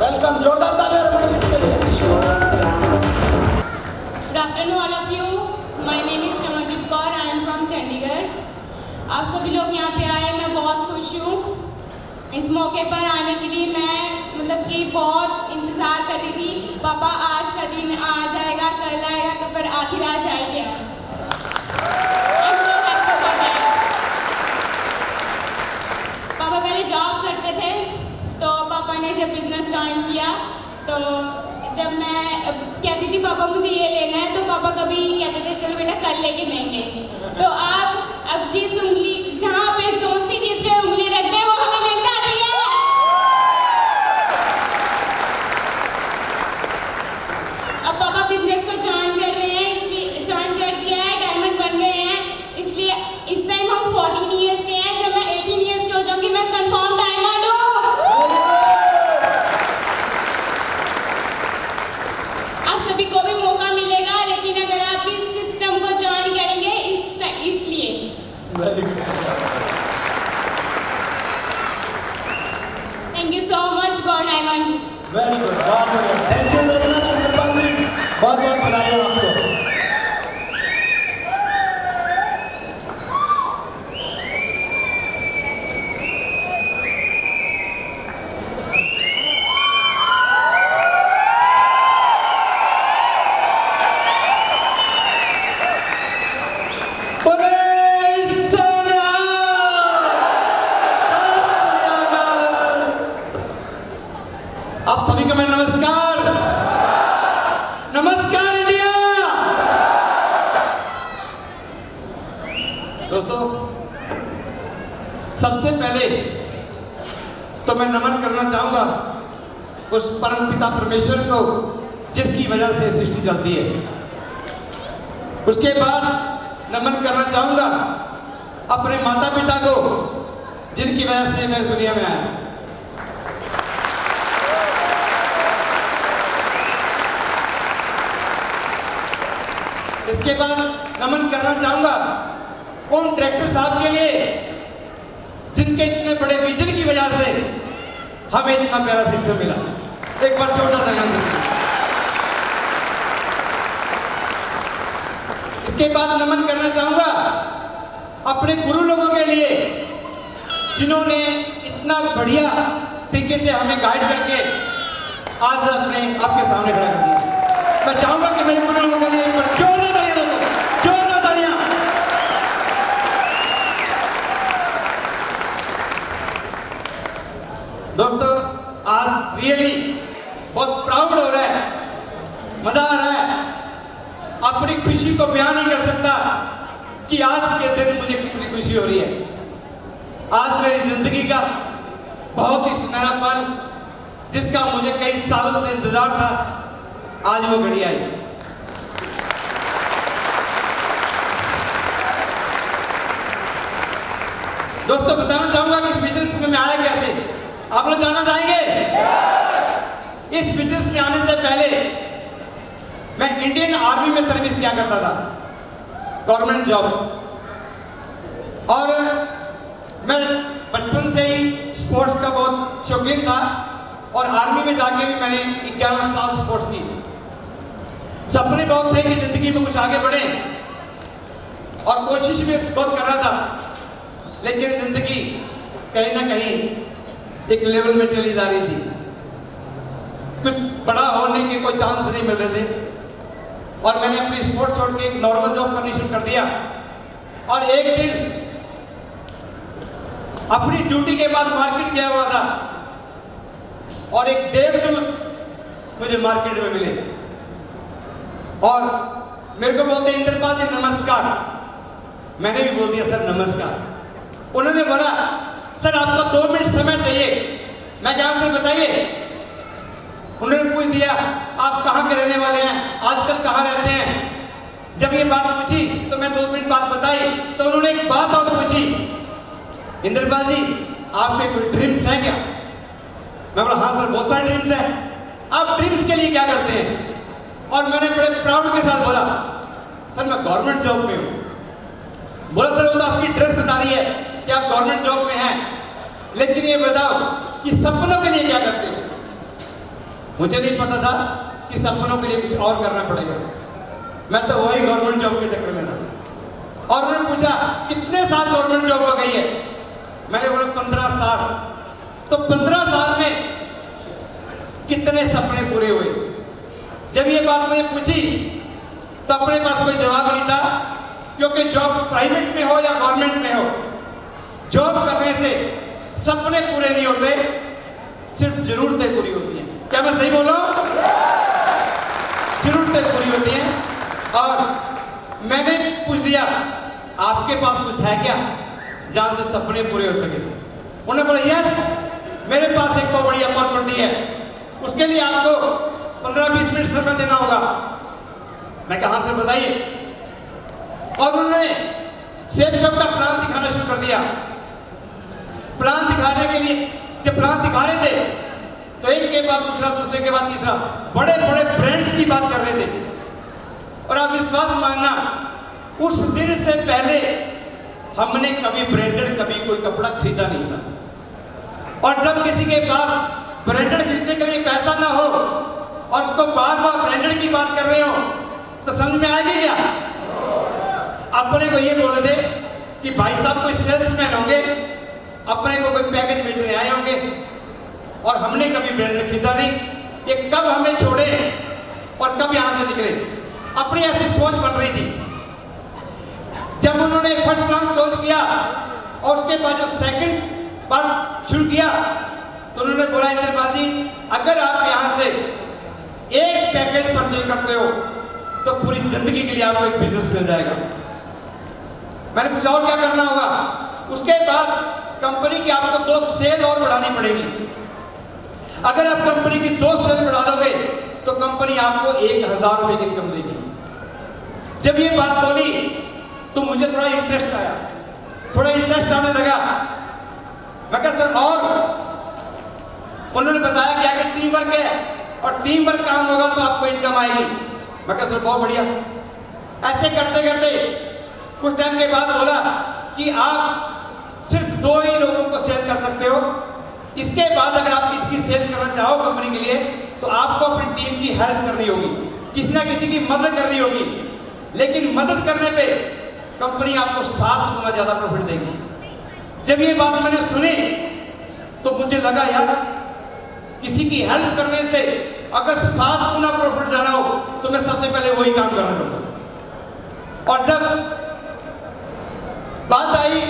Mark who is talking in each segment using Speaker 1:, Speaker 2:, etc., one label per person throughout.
Speaker 1: Welcome, जोरदार तालियां रणदीप के लिए।
Speaker 2: Good afternoon all of you. My name is Ramandeep Kaur. I am from Chandigarh. आप सभी लोग यहाँ पे आए, मैं बहुत खुश हूँ। इस मौके पर आने के लिए मैं मतलब कि बहुत इंतज़ार कर रही थी। पापा आज का दिन आ जाएगा, कल आएगा, पर आखिर आज आ ही गया। I'm so happy about that. पापा पहले जॉब करते थे, तो पापा ने जब बिजनेस ज्वाइन किया तो जब मैं कहती थी पापा मुझे ये लेना है, तो पापा कभी कहते थे चलो बेटा कल लेके देंगे। तो आप अब जिस उंगली जहाँ पे जो सी चीज़ पे उंगली रखते हैं वो हमें मिल जाती है। अब पापा बिजनेस को ज्वाइन कर रहे हैं, इसलिए ज्वाइन कर दिया है, डायमंड बन गए हैं, इसलिए इस टाइम हम 14 ईयर्स के हैं। जब मैं 18 ईयर्स की हो जाऊंगी मैं कंफर्म डायमंड हूँ। आप सभी को भी मौका मिलेगा, लेकिन अगर आप इस सिस्टम को ज्वाइन करेंगे इसलिए। Thank you so much for diamond.
Speaker 1: Very good, बहुत बढ़िया, thank you very much Indrapal ji, बहुत बहुत बधाई आपको। आप सभी को मैं नमस्कार, नमस्कार इंडिया। दोस्तों, सबसे पहले तो मैं नमन करना चाहूंगा उस परम पिता परमेश्वर को जिसकी वजह से सृष्टि चलती है। उसके बाद नमन करना चाहूंगा अपने माता पिता को जिनकी वजह से मैं इस दुनिया में आया। इसके बाद नमन करना चाहूंगा उन डायरेक्टर साहब के लिए जिनके इतने बड़े विजन की वजह से हमें इतना प्यारा सिस्टम मिला। एक बार जोरदार तालियां दीजिए। इसके बाद नमन करना चाहूंगा अपने गुरु लोगों के लिए जिन्होंने इतना बढ़िया तरीके से हमें गाइड करके आज अपने आपके सामने खड़ा कर दिया। मैं चाहूंगा कि मेरे गुरु लोगों के लिए एक बार जोरदार तालियां दो, जोरदार तालियां। दोस्तों, आज रियली बहुत प्राउड हो रहा है, मजा आ रहा है। अपनी खुशी को बयान नहीं कर सकता कि आज के दिन मुझे कितनी खुशी हो रही है। आज मेरी जिंदगी का बहुत ही सुनहरा पल, जिसका मुझे कई सालों से इंतजार था, आज वो घड़ी आई। दोस्तों, बताना चाहूंगा कि इस बिजनेस में मैं आया कैसे। आप लोग जानना चाहेंगे? इस बिजनेस में आने से पहले मैं इंडियन आर्मी में सर्विस किया करता था, गवर्नमेंट जॉब। और मैं बचपन से ही स्पोर्ट्स का बहुत शौकीन था और आर्मी में जाके भी मैंने 11 साल स्पोर्ट्स की। सपने बहुत थे कि जिंदगी में कुछ आगे बढ़े और कोशिश भी बहुत कर रहा था, लेकिन जिंदगी कहीं ना कहीं एक लेवल में चली जा रही थी। कुछ बड़ा होने के कोई चांस नहीं मिल रहे थे और मैंने अपनी स्पोर्ट छोड़ के एक नॉर्मल जॉब करनी शुरू कर दिया। और एक दिन अपनी ड्यूटी के बाद मार्केट गया हुआ था और एक देवदूत मुझे मार्केट में मिले और मेरे को बोलते इंद्रपाल जी नमस्कार। मैंने भी बोल दिया सर नमस्कार। उन्होंने बोला सर आपको 2 मिनट समय चाहिए। मैं क्या सर बताइए। उन्होंने पूछ दिया आप कहाँ के रहने वाले हैं, आजकल कहाँ रहते हैं। जब ये बात पूछी तो मैं 2 मिनट बात बताई तो उन्होंने एक बात और पूछी, इंद्रपाल जी आपके कोई ड्रीम्स हैं क्या। मैं बोला हाँ सर बहुत सारे ड्रीम्स हैं। आप ड्रीम्स के लिए क्या करते हैं। और मैंने बड़े प्राउड के साथ बोला सर मैं गवर्नमेंट जॉब में हूँ। बोला सर वो तो आपकी ड्रेस बता रही है कि आप गवर्नमेंट जॉब में हैं, लेकिन ये बताओ कि सपनों के लिए क्या करते हो। मुझे नहीं पता था कि सपनों के लिए कुछ और करना पड़ेगा। मैं तो वही गवर्नमेंट जॉब के चक्कर में था। और उन्होंने पूछा कितने साल गवर्नमेंट जॉब हो गई है, मैंने बोला 15 साल। तो 15 साल में कितने सपने पूरे हुए? जब ये बात मुझे पूछी तो अपने पास कोई जवाब नहीं था, क्योंकि जॉब प्राइवेट में हो या गवर्नमेंट में हो, जॉब करने से सपने पूरे नहीं होते, सिर्फ जरूरतें पूरी होती हैं। क्या मैं सही बोला? जरूरतें पूरी होती हैं। और मैंने पूछ दिया आपके पास कुछ है क्या जहां से सपने पूरे हो सके? उन्होंने बोला यस, मेरे पास एक बहुत बड़ी अपॉर्चुनिटी है, उसके लिए आपको 15-20 मिनट समय देना होगा। मैं कहा सर बताइए। और उन्होंने सेफ शॉप का प्लान दिखाना शुरू कर दिया। प्लान दिखाने के लिए जब प्लान दिखा रहे थे तो एक के बाद दूसरा, दूसरे के बाद तीसरा, बड़े बड़े ब्रांड्स की बात कर रहे थे। और आप विश्वास मानना, उस दिन से पहले हमने कभी ब्रांडेड कभी कोई कपड़ा खरीदा नहीं था। और जब किसी के पास ब्रांडेड खरीदने के लिए पैसा ना हो और उसको बार बार ब्रांडेड की बात कर रहे हो तो समझ में आएगी क्या? अपने को ये बोल दे कि भाई साहब कोई सेल्समैन होंगे, अपने को कोई पैकेज बेचने आए होंगे और हमने कभी ब्रांडेड खरीदा नहीं। ये कब हमें छोड़े और कब यहां से निकले, अपनी ऐसी सोच बन रही थी। जब उन्होंने फर्स्ट प्लान क्लोज किया और उसके बाद जब सेकंड पार्ट शुरू किया तो उन्होंने बोला इंद्रपाल जी, अगर आप यहां से एक पैकेज परचेज करते हो तो पूरी जिंदगी के लिए आपको एक बिजनेस मिल जाएगा। मैंने पूछा और क्या करना होगा? उसके बाद कंपनी की आपको 2 सेल और बढ़ानी पड़ेगी। अगर आप कंपनी की 2 सेल बढ़ा दोगे तो कंपनी आपको 1000 रुपए की इनकम देगी। जब ये बात बोली तो मुझे थोड़ा इंटरेस्ट आया, थोड़ा इंटरेस्ट आने लगा। मैं कहा सर और? उन्होंने बताया कि अगर टीम वर्क है और टीम वर्क काम होगा तो आपको इनकम आएगी। मैं कहा सर बहुत बढ़िया। ऐसे करते करते कुछ टाइम के बाद बोला कि आप सिर्फ 2 ही लोगों को सेल कर सकते हो। इसके बाद अगर आप इसकी सेल करना चाहो कंपनी के लिए तो आपको अपनी टीम की हेल्प करनी होगी, किसी ना किसी की मदद करनी होगी। लेकिन मदद करने पे कंपनी आपको 7 गुना ज्यादा प्रॉफिट देगी। जब ये बात मैंने सुनी तो मुझे लगा यार, किसी की हेल्प करने से अगर 7 गुना प्रॉफिट जाना हो तो मैं सबसे पहले वही काम करना चाहूंगा। और जब बात आई,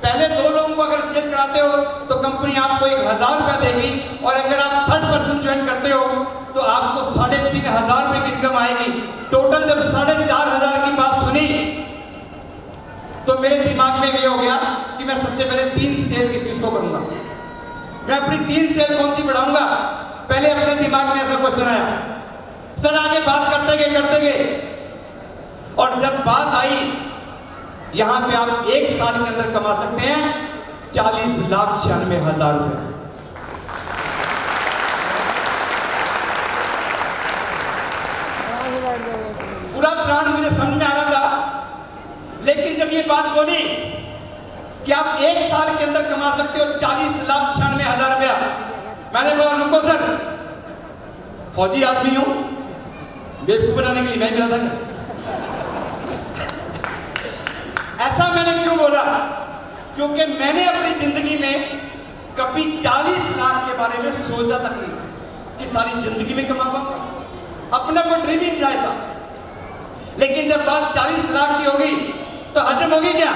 Speaker 1: पहले 2 लोगों को अगर सेल कराते हो तो कंपनी आपको 1000 रुपया देगी, और अगर आप 3rd पर्सन ज्वाइन करते हो तो आपको 3500 रुपए की इनकम आएगी। टोटल जब 4500 की बात सुनी तो मेरे दिमाग में ये हो गया कि मैं सबसे पहले 3 सेल किसको करूंगा, मैं अपनी 3 सेल कौन सी बढ़ाऊंगा। पहले अपने दिमाग में ऐसा क्वेश्चन आया। सर आगे बात करते गए और जब बात आई यहां पे आप 1 साल के अंदर कमा सकते हैं 40,96,000 रुपए। पूरा प्लान मुझे समझ में आ रहा था, लेकिन जब ये बात बोली कि आप 1 साल के अंदर कमा सकते हो 40,96,000 रुपया, मैंने बोला रुको सर, फौजी आदमी हूं, बेवकूफ बनाने के लिए मैं मिला था क्या? ऐसा मैंने क्यों बोला? क्योंकि मैंने अपनी जिंदगी में कभी 40 लाख के बारे में सोचा तक नहीं कि सारी जिंदगी में कमा पाऊंगा। अपना कोई ड्रीम ही नहीं था। लेकिन जब बात 40 लाख की होगी तो हजम होगी क्या?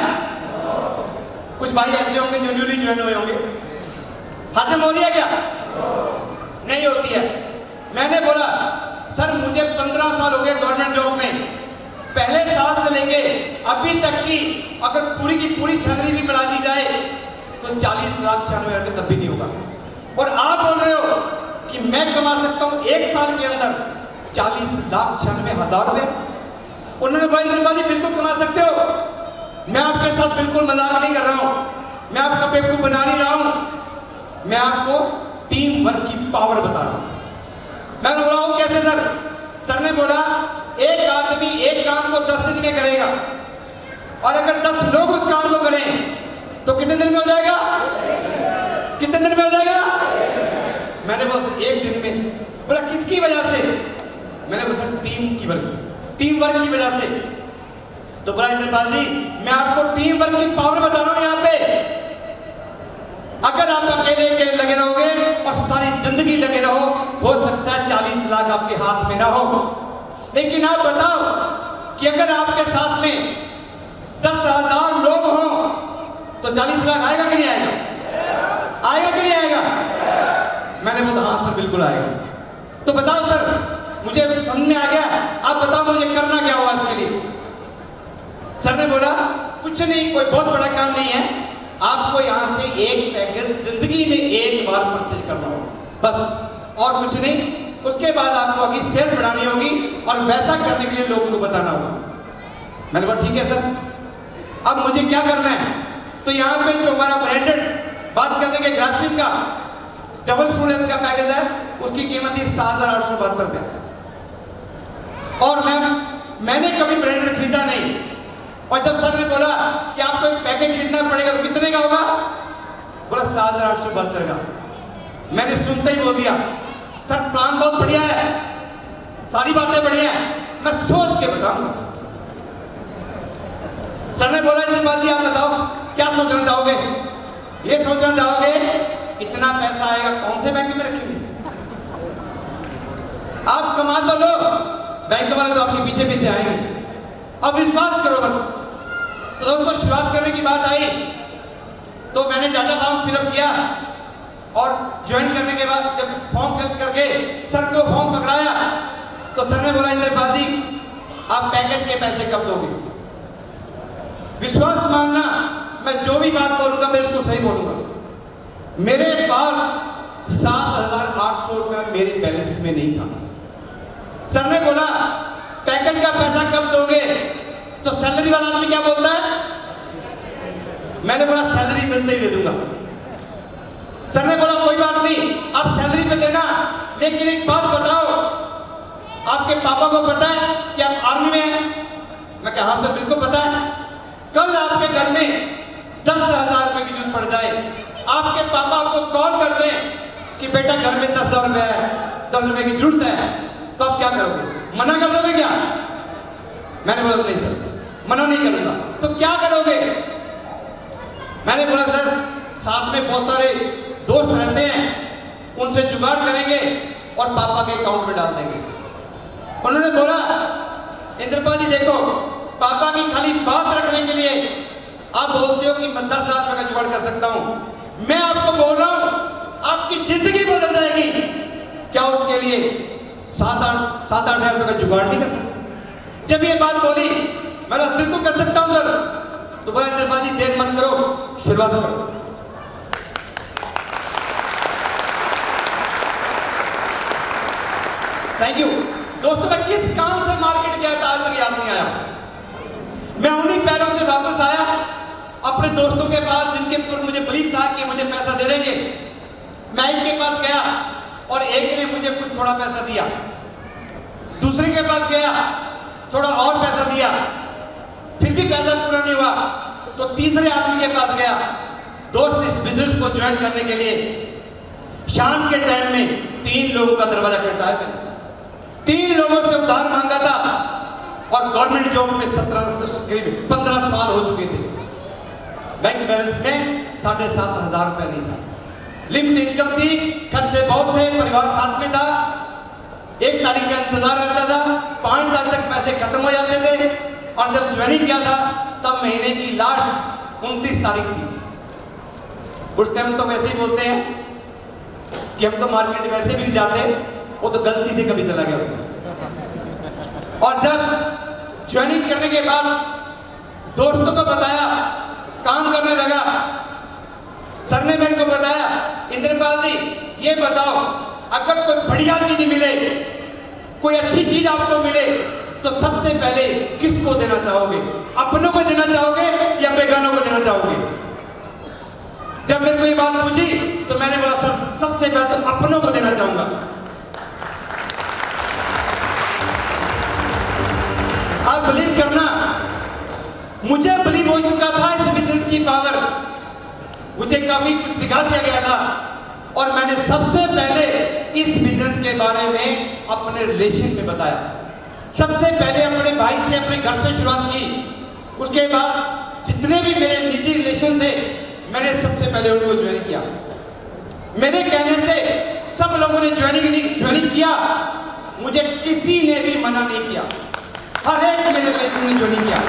Speaker 1: कुछ भाई ऐसे होंगे जो न्यूली ज्वाइन हुए होंगे, हजम हो रही है क्या? नहीं होती है। मैंने बोला सर मुझे 15 साल हो गए गवर्नमेंट जॉब में, पहले साल से लेके अभी तक की अगर पूरी की पूरी सैलरी भी मिला दी जाए तो 40,96,000 रुपये तब भी नहीं होगा। और आप बोल रहे हो कि मैं कमा सकता हूं 1 साल के अंदर 40,96,000 रुपये। उन्होंने बोला इंद्रपाल जी बिल्कुल कमा सकते हो, मैं आपके साथ बिल्कुल मजाक नहीं कर रहा हूं, मैं आपका बेवकूफ बना नहीं रहा हूं, मैं आपको टीम वर्क की पावर बता रहा हूं। मैंने बोला वो कैसे सर? सर ने बोला एक आदमी एक काम को 10 दिन में करेगा, और अगर 10 लोग उस काम को करें तो कितने दिन में हो जाएगा? कितने दिन में हो जाएगा? मैंने बोला सर एक दिन में। बोला किसकी वजह से? मैंने बोला सर टीम वर्क की वजह से। तो बोला इंद्रपाल जी मैं आपको टीम वर्क की पावर बता रहा हूं। यहाँ पे अगर आप अकेले लगे रहोगे और सारी जिंदगी लगे रहो, हो सकता है 40 लाख आपके हाथ में ना हो। लेकिन आप बताओ कि अगर आपके साथ में 10,000 लोग हों तो 40 लाख आएगा कि नहीं आएगा? आएगा कि नहीं आएगा? मैंने बोला हाँ सर बिल्कुल आएगा। तो बताओ सर, मुझे समझ में आ गया, आप बताओ मुझे करना क्या होगा इसके लिए? सर ने बोला कुछ नहीं, कोई बहुत बड़ा काम नहीं है, आपको यहाँ से एक पैकेज जिंदगी में एक बार परचेज करना होगा बस, और कुछ नहीं। उसके बाद आपको आगे सेल्स बढ़ानी होगी और वैसा करने के लिए लोगों को बताना होगा। मैंने बोला ठीक है सर, अब मुझे क्या करना है? तो यहाँ पे जो हमारा ब्रांडेड बात करने के ग्रासिम का डबल फुल लेंथ का पैकेज है, उसकी कीमत है 7,872 रुपये। और मैंने कभी ब्रांडेड खरीदा नहीं। और जब सर ने बोला कि आपको एक पैकेज खरीदना पड़ेगा तो कितने का होगा? बोला 7,872 का। मैंने सुनते ही बोल दिया सर प्लान बहुत बढ़िया है, सारी बातें बढ़िया है, मैं सोच के बताऊंगा। सर ने बोला इंद्रपाल जी आप बताओ क्या सोचना चाहोगे? ये सोचना चाहोगे इतना पैसा आएगा कौन से बैंक में रखेंगे? आप कमा तो लो, बैंक वाले तो आपके पीछे पीछे आएंगे। अब विश्वास करो बस। तो दोस्तों शुरुआत करने की बात आई तो मैंने डाटा फॉर्म फिलअप किया और ज्वाइन करने के बाद जब फॉर्म फिल करके सर को फॉर्म पकड़ाया तो सर ने बोला इंद्रपाल जी आप पैकेज के पैसे कब दोगे? विश्वास मानना, मैं जो भी बात बोलूंगा मैं उसको सही बोलूंगा। मेरे पास 7,800 रुपया मेरे बैलेंस में नहीं था। सर ने बोला पैकेज का पैसा कब दोगे? तो सैलरी वाला आदमी क्या बोलता है? मैंने बोला सैलरी मिलते ही दे दूंगा। सर ने बोला कोई बात नहीं, आप सैलरी पे देना, लेकिन एक बात बताओ आपके पापा को पता है कि आप आर्मी में हैं? मैं कहा हाँ सर बिल्कुल पता है। कल आपके घर में 10,000 रुपए की जरूरत पड़ जाए, आपके पापा आपको कॉल कर दें कि बेटा घर में 10,000 रुपए है, 10 रुपए की जरूरत है, तो आप क्या करोगे? मना कर दोगे क्या? मैंने बोला नहीं सर मना नहीं करूंगा। तो क्या करोगे? मैंने बोला सर साथ में बहुत सारे दोस्त रहते हैं, उनसे जुगाड़ करेंगे और पापा के अकाउंट में डाल देंगे। उन्होंने बोला इंद्रपाल जी देखो पापा की खाली बात रखने के लिए आप बोलते हो कि मैं 10,000 रुपए का जुगाड़ कर सकता हूं, मैं आपको बोल रहा हूं आपकी जिंदगी बदल जाएगी। क्या उसके लिए 7-8 हज़ार रुपए का जुगाड़ नहीं कर सकते? जब ये बात बोली मैं बिल्कुल कर सकता हूं सर। तो बोला इंद्रपाल जी देर मत करो, शुरुआत करो। थैंक यू दोस्तों। मैं किस काम से मार्केट गया था आज तक याद नहीं आया। मैं उन्हीं पैरों से वापस आया अपने दोस्तों के पास जिनके ऊपर मुझे बिलीव था कि मुझे पैसा दे देंगे। मैं एक के पास गया और एक ने मुझे कुछ थोड़ा पैसा दिया, दूसरे के पास गया थोड़ा और पैसा दिया, फिर भी पैसा पूरा नहीं हुआ तो तीसरे आदमी के पास गया। दोस्त इस बिजनेस को ज्वाइन करने के लिए शाम के टाइम में 3 लोगों का दरवाजा खटखटाया, 3 लोगों से उधार मांगा था और गवर्नमेंट जॉब में 15 साल हो चुके थे। बैंक बैलेंस में 7,500 रुपए नहीं था, लिमिट इनकम थी, खर्चे बहुत थे, परिवार साथ में था, 1 तारीख का इंतजार रहता था, 5 तारीख तक पैसे खत्म हो जाते थे। और जब ज्वाइनिंग किया था तब महीने की लास्ट 29 तारीख थी। उस टाइम तो वैसे ही बोलते हैं कि हम तो मार्केट वैसे भी नहीं जाते, वो तो गलती से कभी चला गया। और जब ज्वाइनिंग करने के बाद दोस्तों को बताया, काम करने लगा, सर ने मेरे को बताया इंद्रपाल जी ये बताओ अगर कोई बढ़िया चीज मिले, कोई अच्छी चीज आपको मिले तो सबसे पहले किसको देना चाहोगे? अपनों को देना चाहोगे या बेगानों को देना चाहोगे? जब मेरे को ये बात पूछी तो मैंने बोला सर सबसे पहले तो अपनों को देना चाहूंगा। आप बिलीव करना, मुझे बिलीव हो चुका था इस बिजनेस की पावर, मुझे काफी कुछ दिखा दिया गया था और मैंने सबसे पहले इस बिजनेस के बारे में अपने रिलेशन में बताया। सबसे पहले अपने भाई से, अपने घर से शुरुआत की। उसके बाद जितने भी मेरे निजी रिलेशन थे, मैंने सबसे पहले उनको ज्वाइन किया। मेरे कहने से सब लोगों ने ज्वाइनिंग किया, मुझे किसी ने भी मना नहीं किया, हर एक मेरे रिलेशन ने ज्वाइनिंग किया।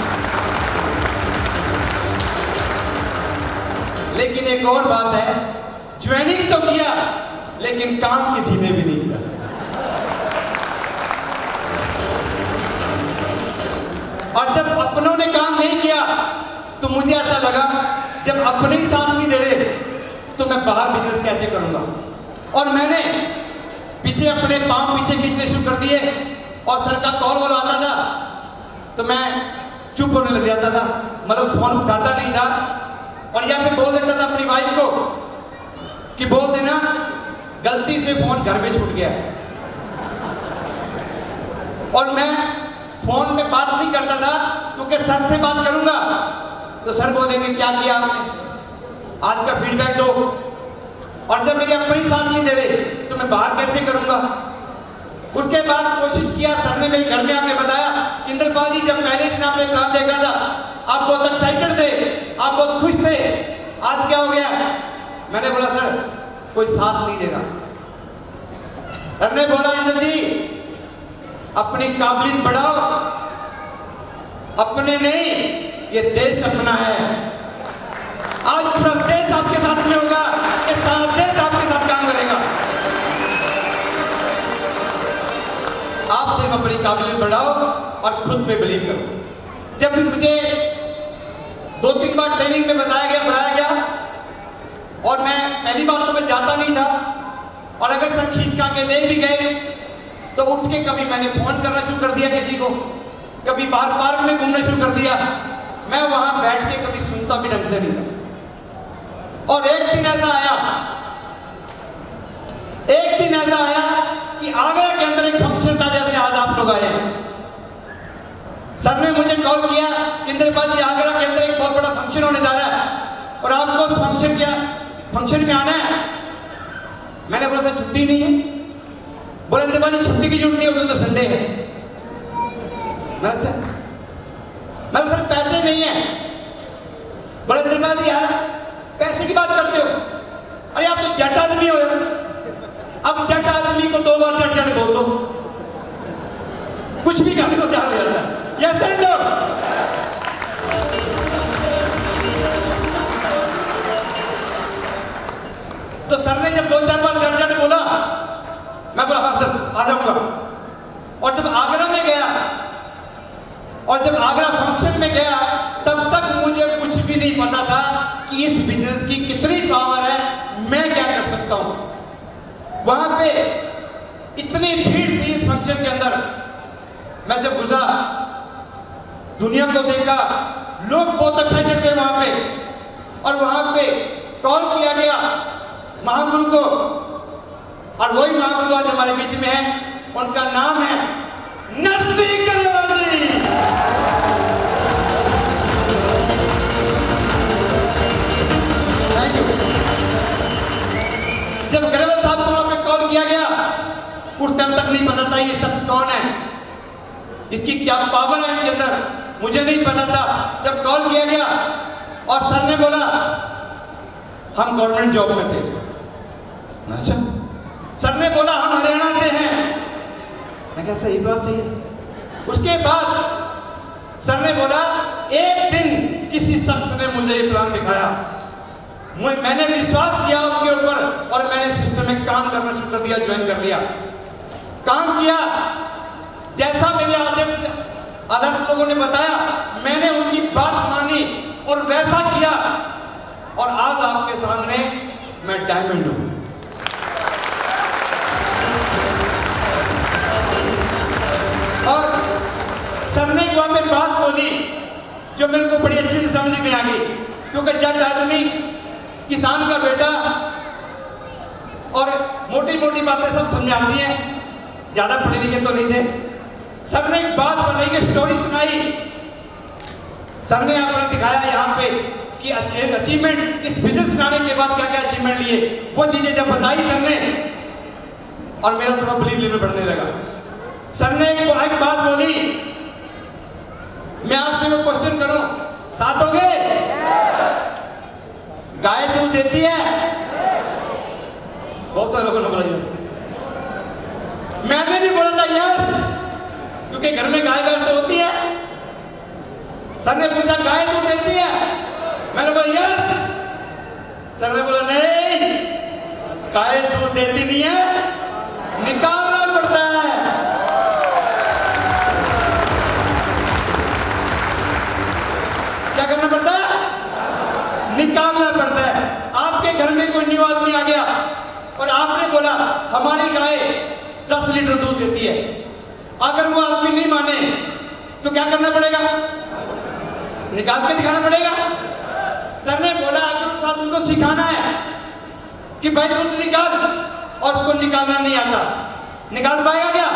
Speaker 1: लेकिन एक और बात है, ज्वाइनिंग तो किया लेकिन काम किसी ने भी नहीं किया। और जब अपनों ने काम नहीं किया तो मुझे ऐसा लगा जब अपने ही साथ नहीं दे रहे तो मैं बाहर बिजनेस कैसे करूंगा। और मैंने पीछे अपने पांव पीछे खींचने शुरू कर दिए और सर का कॉल वॉल आता था तो मैं चुप होने लग जाता था, मतलब फोन उठाता नहीं था। और या फिर बोल देता था अपनी वाइफ को कि बोल देना गलती से फोन घर में छूट गया। और मैं फोन में बात नहीं करता था क्योंकि सर से बात करूंगा तो सर बोलेंगे क्या किया आपने, आज का फीडबैक दो। और जब मेरे अपने ही साथ नहीं दे रहे तो मैं बाहर कैसे करूंगा। उसके बाद कोशिश किया, सर ने मेरे घर में आके बताया कि इंद्रपाल जी जब पहले दिन आपने प्लान देखा था आप बहुत एक्साइटेड थे, आप बहुत खुश थे, आज क्या हो गया। मैंने बोला सर कोई साथ नहीं दे रहा। सर ने बोला इंद्र जी अपनी काबिलियत बढ़ाओ, अपने नहीं ये देश अपना है। आज पूरा देश आपके साथ में होगा, ये सारा देश आपके साथ काम करेगा। आप सिर्फ अपनी काबिलियत बढ़ाओ और खुद पे बिलीव करो। जब मुझे 2-3 बार ट्रेनिंग में बुलाया गया और मैं पहली बार तो मैं जाता नहीं था, और अगर सर खींच का के दे भी गए तो उठ के कभी मैंने फोन करना शुरू कर दिया किसी को, कभी बाहर पार्क में घूमना शुरू कर दिया। मैं वहां बैठ के कभी सुनता भी ढंग से नहीं था। और एक दिन ऐसा आया कि आगरा के अंदर एक फंक्शन था, जैसे आज आप लोग आए हैं। सर ने मुझे कॉल किया कि इंद्रपाल जी आगरा के अंदर एक बहुत बड़ा फंक्शन होने जा रहा है और आपको उस फंक्शन में आना है। मैंने बोला सर छुट्टी नहीं है। बोला इंद्रपाल जी छुट्टी की जरूरत नहीं होगी तो संडे है। मैं सर पैसे नहीं है। बोला इंद्रपाल जी यार पैसे की बात करते हो, अरे आप तो जट आदमी हो। अब जट आदमी को 2 बार जट बोल दो, कुछ भी करने को तैयार हो जाता है। Yes and no. तो सर ने जब 2-4 बार जट बोला, मैं बोला हाँ सर आ जाऊंगा। और जब आगरा में गया और जब आगरा फंक्शन में गया तब तक मुझे कुछ भी नहीं पता था कि इस बिजनेस की कितनी पावर है, मैं क्या कर सकता हूं। वहां पे इतनी भीड़ थी इस फंक्शन के अंदर। मैं जब घुसा दुनिया को देखा, लोग बहुत एक्साइटेड थे वहां पे। और वहां पे कॉल किया गया महागुरु को, और वही महागुरु आज हमारे बीच में है। उनका नाम है नरसिंह ग्रेवाल जी। Thank you. जब ग्रेवाल साहब को वहां पे कॉल किया गया, उस टाइम तक नहीं पता था ये शख्स कौन है, इसकी क्या पावर है इनके अंदर, मुझे नहीं पता था। जब कॉल किया गया और सर ने बोला हम गवर्नमेंट जॉब में थे। अच्छा। सर ने बोला हम हरियाणा से हैं। मैं क्या सही बात सही है। उसके बाद सर ने बोला एक दिन किसी शख्स ने मुझे ये प्लान दिखाया, मैंने विश्वास किया उनके ऊपर और मैंने सिस्टम में काम करना शुरू कर दिया, ज्वाइन कर लिया, काम किया। जैसा मेरे आदर्श लोगों ने बताया मैंने उनकी बात मानी और वैसा किया, और आज आपके सामने मैं डायमंड हूं। और सर ने वहां पे बात बोली जो मेरे को बड़ी अच्छे से समझ में आ गई, क्योंकि जट आदमी, किसान का बेटा, और मोटी मोटी बातें सब समझाती हैं, ज्यादा पढ़े लिखे तो नहीं थे। सर ने एक बात बनाई कि स्टोरी सुनाई। सर ने आपने दिखाया यहाँ पे कि अचीवमेंट इस बिजनेस में आने के बाद क्या क्या अचीवमेंट लिए, वो चीजें जब बताई सर ने, और मेरा थोड़ा बिलीव लेवल बढ़ने लगा। सर ने एक बात बोली, मैं आपसे वो क्वेश्चन करूं, साथ हो गए? गाय दूध देती है? बहुत सारे लोगों ने बोला यस। मैंने भी बोला था यस, क्योंकि घर में गाय भैंस तो होती है। सर ने पूछा गाय दूध देती है? मैंने बोला यस। सर ने बोला नहीं, गाय दूध देती नहीं है, निकालना पड़ता है। क्या करना पड़ता है? निकालना पड़ता है। आपके घर में कोई न्यू आदमी आ गया और आपने बोला हमारी गाय 10 लीटर दूध देती है, अगर वो आदमी नहीं माने तो क्या करना पड़ेगा? निकाल के दिखाना पड़ेगा। सर ने बोला अगर उस आदमी को सिखाना है कि भाई दूध निकाल, और उसको निकालना नहीं आता, निकाल पाएगा क्या?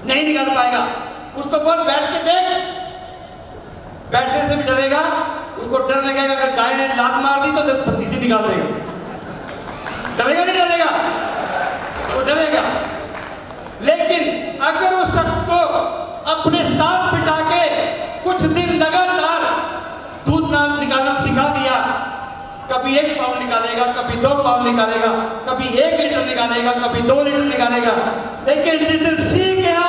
Speaker 1: नहीं निकाल पाएगा। उसको बोल बैठ के देख, बैठने से भी डरेगा, उसको डर लगेगा अगर गाय ने लात मार दी तो पत्ती से निकाल देगा। डरेगा नहीं डरेगा? वो डरेगा। लेकिन अगर उस शख्स को अपने साथ बिठा के कुछ दिन लगातार दूध निकालना सिखा दिया, कभी 1 पाउंड निकालेगा, कभी 2 पाउंड निकालेगा, कभी 1 लीटर निकालेगा, कभी 2 लीटर निकालेगा, लेकिन जिस दिन सीख गया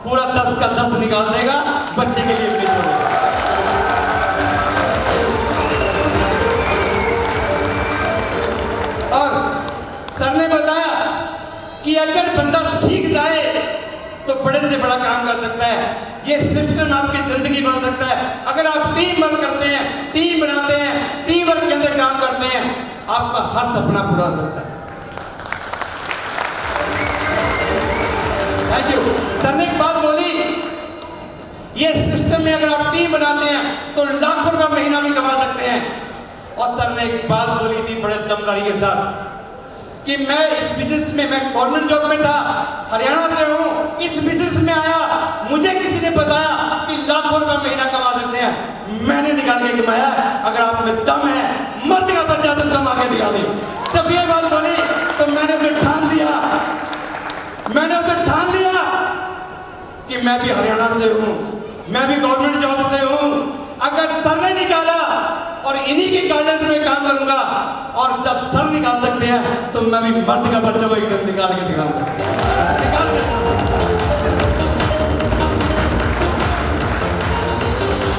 Speaker 1: पूरा 10 का 10 निकाल देगा, बच्चे के लिए भी नहीं छोड़ेगा। और सर ने बताया कि अगर बंदा सीख जाए तो बड़े से बड़ा काम कर सकता है। ये सिस्टम आपकी जिंदगी बन सकता है। अगर आप टीम वर्क करते हैं, टीम बनाते हैं, टीम वर्क के अंदर काम करते हैं, आपका हर सपना पूरा हो सकता है। Thank you. सर ने एक बात बोली, ये सिस्टम में अगर आप टीम बनाते हैं तो लाखों रुपया महीना भी कमा सकते हैं। और सर ने एक बात बोली थी बड़े दमदारी के साथ कि मैं इस बिजनेस में, मैं गवर्नमेंट जॉब में था, हरियाणा से हूं, इस बिजनेस में आया, मुझे किसी ने बताया कि लाखों रुपया महीना कमा सकते हैं, मैंने निकाल के कमाया। अगर आप में दम है, मर्द का बच्चा तो कमा के दिखा दे। जब ये बात बोली तो मैंने उसे ठान लिया, कि मैं भी हरियाणा से हूं, मैं भी गवर्नमेंट जॉब से हूं। अगर सर ने निकाला और इन्हीं के गाइडेंस में काम करूंगा, और जब सर निकाल सकते हैं तो मैं भी मर्द का बच्चा को एकदम निकाल के दिखाऊंगा।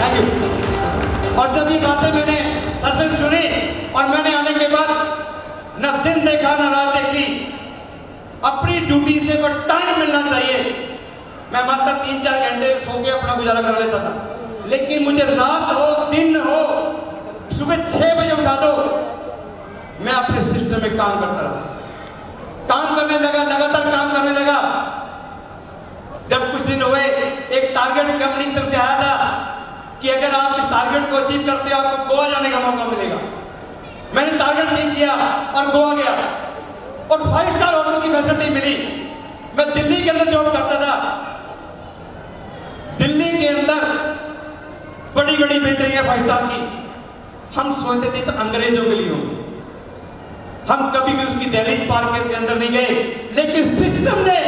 Speaker 1: Thank you. और जब ये बातें मैंने सर से सुनी और मैंने आने के बाद न दिन देखा न रात देखी, अपनी ड्यूटी से वो टाइम मिलना चाहिए। मैं मात्र 3-4 घंटे सो के अपना गुजारा कर लेता था, लेकिन मुझे रात हो दिन हो, सुबह 6 बजे उठा दो, मैं अपने सिस्टम में काम करता रहा, काम करने लगा, लगातार काम करने लगा। जब कुछ दिन हुए, एक टारगेट कंपनी की तरफ से आया था कि अगर आप इस टारगेट को अचीव करते हो आपको गोवा जाने का मौका मिलेगा। मैंने टारगेट अचीव किया और गोवा गया, और 5 स्टार होटल की फैसिलिटी मिली। मैं दिल्ली के अंदर जॉब करता था, दिल्ली के अंदर बड़ी बड़ी बिल्डिंग है 5 स्टार की। हम सोचते थे तो अंग्रेजों के लिए होंगे, हम कभी भी उसकी दहलीज पार के अंदर नहीं गए, लेकिन सिस्टम ने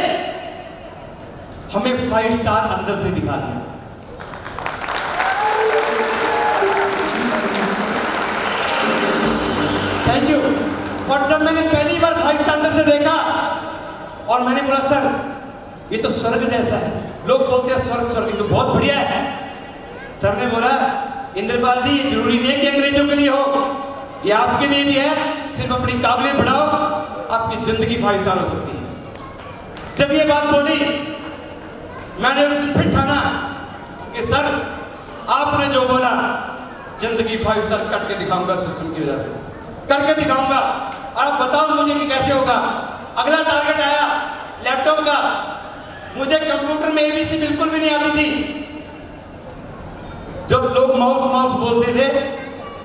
Speaker 1: हमें 5 स्टार अंदर से दिखा दिया। Thank you. और जब मैंने पहली बार 5 स्टार अंदर से देखा और मैंने बोला सर ये तो स्वर्ग जैसा है, लोग बोलते हैं स्वर्ग स्वर्ग, तो बहुत बढ़िया है। सर ने बोला इंद्रपाल जी ये जरूरी नहीं है कि अंग्रेजों के लिए हो, ये आपके लिए भी है, सिर्फ अपनी काबिलियत बढ़ाओ, आपकी जिंदगी 5 स्टार हो सकती है। जब ये बात बोली मैंने उससे फिर ठाना कि सर आपने जो बोला जिंदगी 5 स्टार कट के दिखाऊंगा, सिस्टम की वजह से करके दिखाऊंगा। आप बताओ मुझे कि कैसे होगा। अगला टारगेट आया लैपटॉप का, मुझे कंप्यूटर में एबीसी बिल्कुल भी नहीं आती थी। जब लोग माउस माउस बोलते थे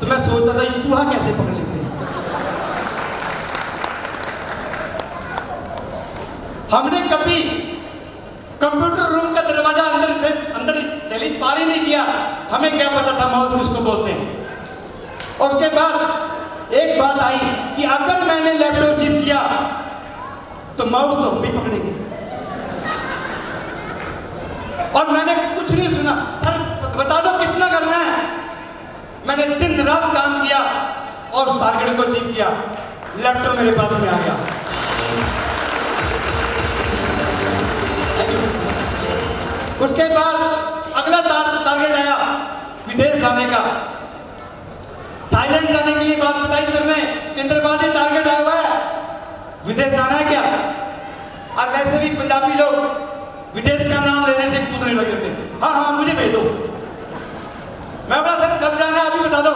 Speaker 1: तो मैं सोचता था ये चूहा कैसे पकड़ लेते हैं। हमने कभी कंप्यूटर रूम का दरवाजा अंदर दहलीज पार ही नहीं किया। हमें क्या पता था माउस किसको बोलते हैं। और उसके बाद एक बात आई कि अगर मैंने लैपटॉप चिप किया तो माउस तो हम भी पकड़ेंगे। और मैंने कुछ नहीं सुना, सर बता दो कितना करना है। मैंने दिन रात काम किया और उस टारगेट को अचीव किया। लैपटॉप मेरे पास में आ गया। उसके बाद अगला टारगेट आया विदेश जाने का। थाईलैंड जाने के लिए बात बताई सर ने, इंद्रपाल जी टारगेट आया हुआ है, विदेश जाना है क्या। और वैसे भी पंजाबी लोग विदेश का नाम लेने से कूदने लगे थे। हाँ हाँ मुझे भेज दो। मैं बोला सर कब जाना है अभी बता दो,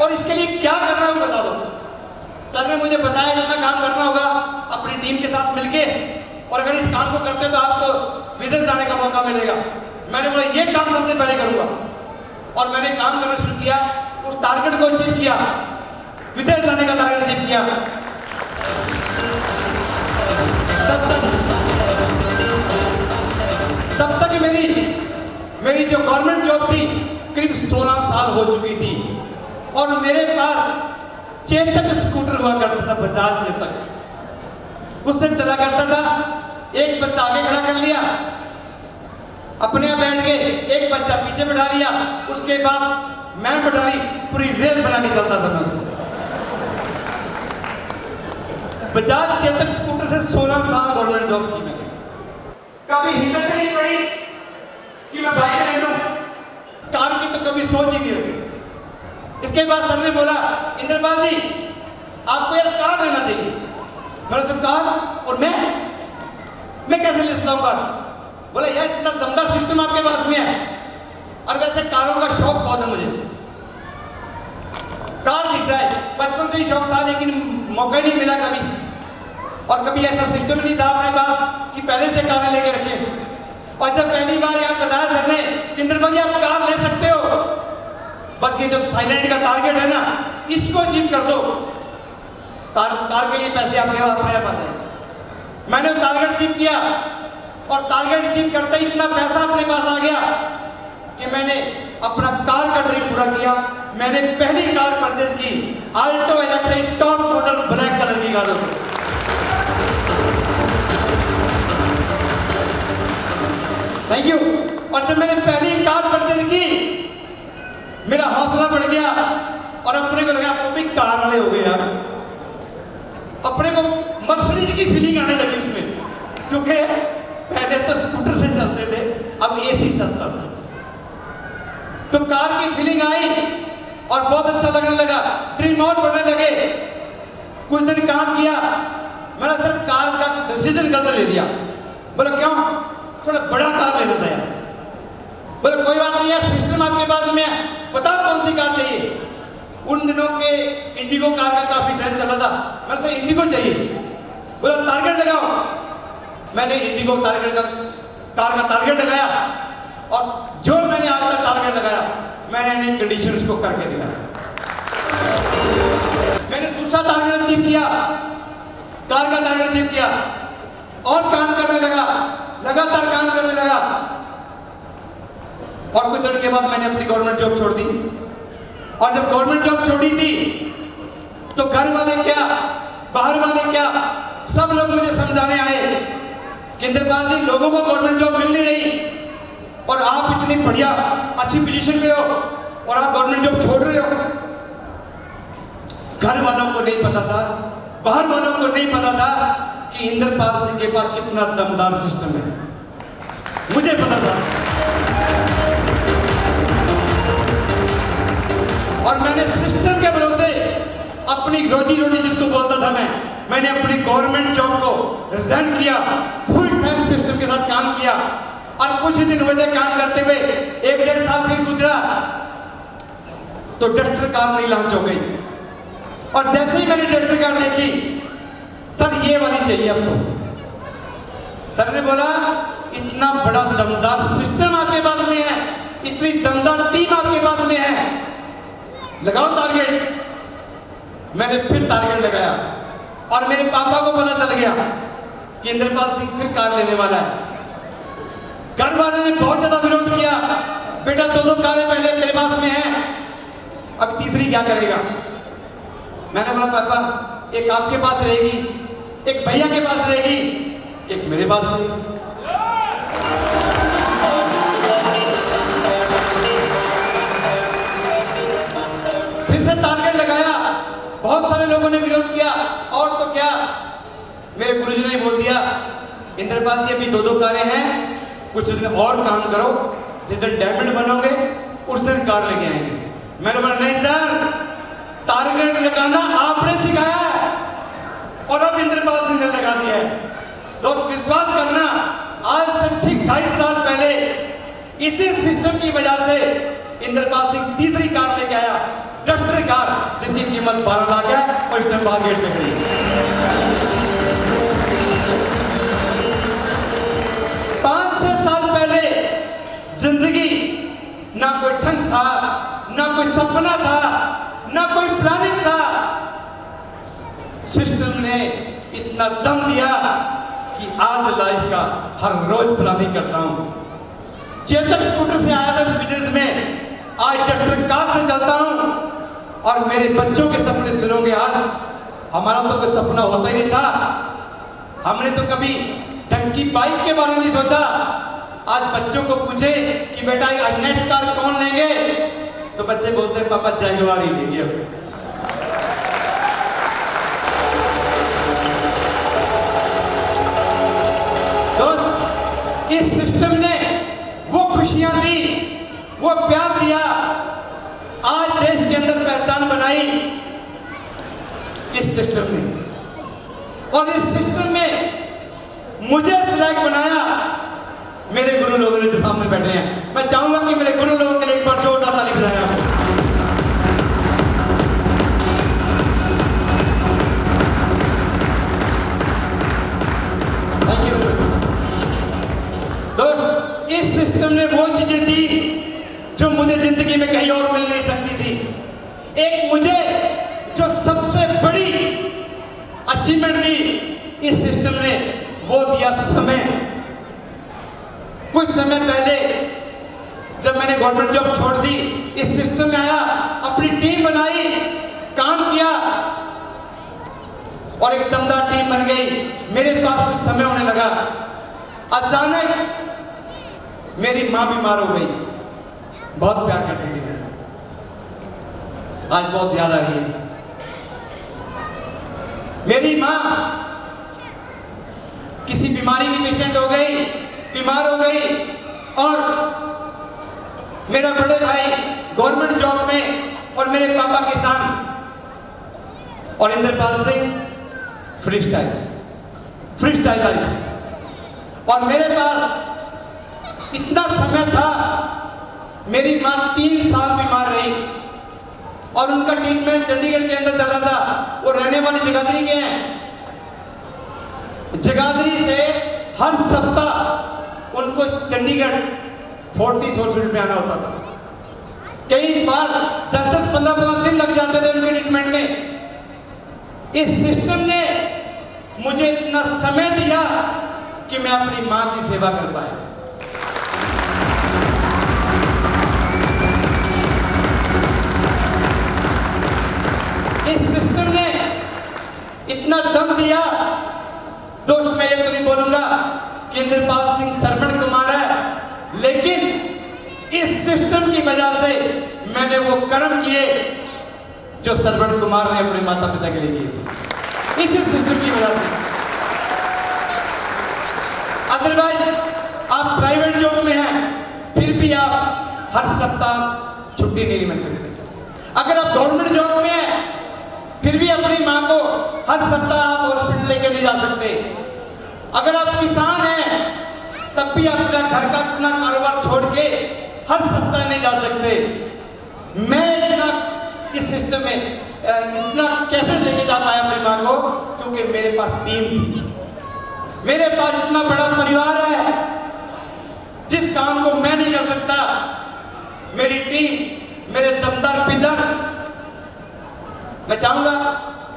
Speaker 1: और इसके लिए क्या करना है बता दो। सर ने मुझे बताया इतना काम करना होगा अपनी टीम के साथ मिलके, और अगर इस काम को करते तो आपको विदेश जाने का मौका मिलेगा। मैंने बोला ये काम सबसे पहले करूंगा, और मैंने काम करना शुरू किया। उस टारगेट को अचीव किया, विदेश जाने का टारगेट अचीव किया। तब तक मेरी जो गवर्नमेंट जॉब थी करीब 16 साल हो चुकी थी, और मेरे पास चेतक स्कूटर हुआ करता था, बजाज चेतक, उससे चला करता था। एक बच्चा आगे खड़ा कर लिया, अपने आप बैठ गए, एक बच्चा पीछे बैठा लिया, उसके बाद मैं बैठा ली, पूरी रेल बना के चलता था मैं उसको। बजाज चेतक स्कूटर से 16 साल गवर्नमेंट जॉब की मैंने। कभी हिम्मत नहीं पड़ी कि मैं बाइक ले लूं, कार की तो कभी सोच ही नहीं रही। इसके बाद सर ने बोला इंद्रपाल जी आपको यार कार लेना चाहिए। मैंने सर कार, और मैं कैसे ले सकता हूँ कार। बोला यार इतना दमदार सिस्टम आपके पास में है, और वैसे कारों का शौक बहुत है मुझे, कार दिख जाए, बचपन से ही शौक था, लेकिन मौका नहीं मिला कभी, और कभी ऐसा सिस्टम नहीं था अपने पास कि पहले से कारें लेके रखे। और जब पहली बार यहाँ बताया सर ने इंद्रपाल जी आप कार ले सकते हो, बस ये जो थाईलैंड का टारगेट है ना इसको अचीव कर दो, कार के लिए पैसे आपके पास अपने आप आ जाए। मैंने टारगेट अचीव किया, और टारगेट अचीव करते ही इतना पैसा अपने पास आ गया कि मैंने अपना कार का ड्रीम पूरा किया। मैंने पहली कार परचेज की, Alto LXI top model black colour की कार। Thank you. और जब मैंने पहली कार परचेज की मेरा हौसला बढ़ गया, और अपने को लगा वो भी कार वाले हो गए यार, अपने को मर्सिडीज की फीलिंग आने लगी उसमें, क्योंकि पहले तो स्कूटर से चलते थे, अब एसी चलता था, तो कार की फीलिंग आई और बहुत अच्छा लगने लगा, ड्रीम और बढ़ने लगे। कुछ दिन काम किया, मैंने सर कार का डिसीजन गलत ले लिया। बोला क्यों, थोड़ा बड़ा कार लेना था यार। बोले कोई बात नहीं यार, सिस्टम आपके पास में है, बताओ कौन सी कार चाहिए। उन दिनों के इंडिगो कार का काफी ट्रेंड चला था, मैंने सर इंडिगो चाहिए। बोला टारगेट लगाओ। मैंने इंडिगो कार का टारगेट लगाया, और जो मैंने आज तक टारगेट लगाया मैंने कंडीशन उसको करके दिया। मैंने दूसरा टारगेट अचीव किया, कार का टारगेट अचीव किया, और काम करने लगा, लगातार काम करने लगा। और कुछ दिन के बाद मैंने अपनी गवर्नमेंट जॉब छोड़ दी, और जब गवर्नमेंट जॉब छोड़ी थी तो घर वाले क्या, बाहर वाले क्या, सब लोग मुझे समझाने आए कि इंद्रपाल जी लोगों को गवर्नमेंट जॉब मिल नहीं रही, और आप इतनी बढ़िया अच्छी पोजीशन पे हो और आप गवर्नमेंट जॉब छोड़ रहे हो। घर वालों को नहीं पता था, बाहर वालों को नहीं पता था कि इंद्रपाल सिंह के पास कितना दमदार सिस्टम है, मुझे पता था। और मैंने सिस्टम के भरोसे अपनी रोजी रोटी जिसको बोलता था मैंने अपनी गवर्नमेंट जॉब को रिजाइन किया, फुल टाइम सिस्टम के साथ काम किया। और कुछ ही दिन हुए थे काम करते हुए, 1-1.5 साल फिर गुजरा तो डस्टर कार नहीं लॉन्च हो गई। और जैसे ही मैंने डस्टर कार देखी, सर ये वाली चाहिए अब तो। सर ने बोला इतना बड़ा दमदार सिस्टम आपके पास में है, इतनी दमदार टीम आपके पास में है, लगाओ टारगेट। मैंने फिर टारगेट लगाया, और मेरे पापा को पता चल गया कि इंद्रपाल सिंह फिर कार लेने वाला है। घर वालों ने बहुत ज्यादा विरोध किया, बेटा 2-2 कारें पहले तेरे पास में हैं, अब तीसरी क्या करेगा? मैंने बोला पापा एक आपके पास रहेगी, एक भैया के पास रहेगी, एक मेरे पास रहेगी। फिर से टारगेट लगाया, बहुत सारे लोगों ने विरोध किया, और तो क्या मेरे गुरुजी ने बोल दिया इंद्रपाल जी अभी 2-2 कारें हैं, कुछ दिन और काम करो, जिस दिन डायमंड बनोगे उस दिन कार लेके आएंगे। मैंने बोला नहीं सर, टारगेट लगाना आपने सिखाया है और अब इंद्रपाल सिंह ने लगा दिया है। तो विश्वास करना, आज से ठीक 2.5 साल पहले इसी सिस्टम की वजह से इंद्रपाल सिंह तीसरी कार लेके आया, डस्टर कार, जिसकी कीमत 12 लाख है और इस टाइम बाहर गेट पे खड़ी है। 5-6 साल पहले जिंदगी ना कोई ढंग था, ना कोई सपना था, ना कोई प्लानिंग था। सिस्टम ने इतना दम दिया कि आज लाइफ का हर रोज प्लानिंग करता हूं। चेतक स्कूटर से आया था इस बिजनेस में, आज ट्रैक्टर कार से चलता हूं और मेरे बच्चों के सपने सुनोगे। आज हमारा तो कोई सपना होता ही नहीं था, हमने तो कभी ढंग की बाइक के बारे में नहीं सोचा। आज बच्चों को पूछे कि बेटा नेक्स्ट कार कौन लेंगे, तो बच्चे बोलते हैं पापा जैगुआर ही लेंगे। तो इस सिस्टम ने वो खुशियां दी, वो प्यार दिया, आज देश के अंदर पहचान बनाई इस सिस्टम ने, और इस सिस्टम में मुझे सिलेक्ट बनाया मेरे गुरु लोगों ने जो सामने बैठे हैं। मैं चाहूंगा कि मेरे गुरु लोगों के लिए एक बार जोरदार ताली बजाएं आपको। Thank you. दोस्त, इस सिस्टम ने वो चीजें दी जो मुझे जिंदगी में कहीं और मिल नहीं सकती थी। एक मुझे जो सबसे बड़ी अचीवमेंट दी इस सिस्टम ने, वो दिया समय। कुछ समय पहले जब मैंने गवर्नमेंट जॉब छोड़ दी, इस सिस्टम में आया, अपनी टीम बनाई, काम किया और एक दमदार टीम बन गई। मेरे पास कुछ समय होने लगा, अचानक मेरी मां बीमार हो गई। बहुत प्यार करती थी, आज बहुत याद आ रही है। मेरी मां किसी बीमारी की पेशेंट हो गई, बीमार हो गई, और मेरा बड़े भाई गवर्नमेंट जॉब में और मेरे पापा किसान, और Indrapal Singh free style life. और मेरे पास इतना समय था, मेरी मां 3 साल बीमार रही और उनका ट्रीटमेंट चंडीगढ़ के अंदर चला था। वो रहने वाले जगाधरी के हैं। जगाधरी से हर सप्ताह उनको चंडीगढ़ 40 हॉस्पिटल में आना होता था। कई बार 10-10, 15-15 दिन लग जाते थे उनके ट्रीटमेंट में। इस सिस्टम ने मुझे इतना समय दिया कि मैं अपनी मां की सेवा कर पाया। इस सिस्टम ने इतना दम दिया। दोस्त, मैं ये तो नहीं बोलूंगा कि इंद्रपाल सिंह सरवण कुमार है, लेकिन इस सिस्टम की वजह से मैंने वो कर्म किए जो सरवण कुमार ने अपने माता पिता के लिए किए, इसी सिस्टम की वजह से। अदरवाइज आप प्राइवेट जॉब में हैं, फिर भी आप हर सप्ताह छुट्टी नहीं मिल सकते। अगर आप गवर्नमेंट जॉब में हैं, फिर भी अपनी मां को हर सप्ताह आप हॉस्पिटल लेकर नहीं जा सकते। अगर आप किसान हैं, तब भी अपना घर का इतना कारोबार छोड़ के हर सप्ताह नहीं जा सकते। मैं इतना इस सिस्टम में इतना कैसे लेके जा पाया अपनी मां को? क्योंकि मेरे पास टीम थी, मेरे पास इतना बड़ा परिवार है। जिस काम को मैं नहीं कर सकता, मेरी टीम, मेरे दमदार पिलर। मैं चाहूंगा